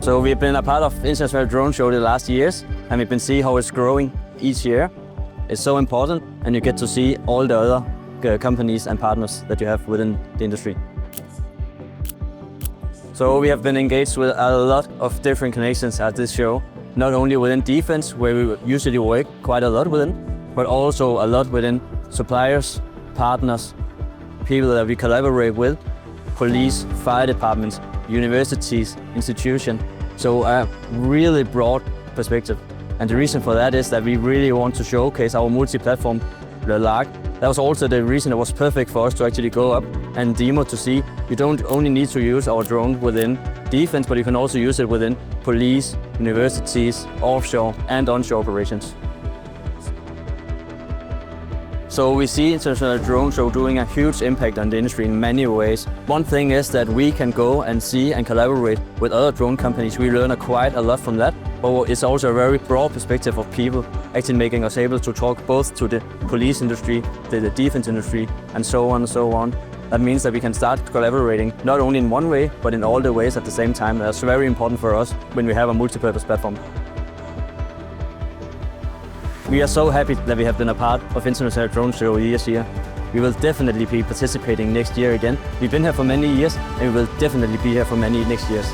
So we've been a part of International Drone Show the last years, and we've been seeing how it's growing each year. It's so important, and you get to see all the other companies and partners that you have within the industry. So we have been engaged with a lot of different connections at this show, not only within defense, where we usually work quite a lot within, but also a lot within suppliers, partners, people that we collaborate with, police, fire departments, universities, institutions. So a really broad perspective. And the reason for that is that we really want to showcase our multi-platform, the LARC. That was also the reason it was perfect for us to actually go up and demo to see you don't only need to use our drone within defense, but you can also use it within police, universities, offshore and onshore operations. So we see International Drone Show doing a huge impact on the industry in many ways. One thing is that we can go and see and collaborate with other drone companies. We learn quite a lot from that, but it's also a very broad perspective of people actually making us able to talk both to the police industry, to the defense industry, and so on and so on. That means that we can start collaborating not only in one way, but in all the ways at the same time. That's very important for us when we have a multi-purpose platform. We are so happy that we have been a part of International Drone Show this year. We will definitely be participating next year again. We've been here for many years, and we will definitely be here for many next years.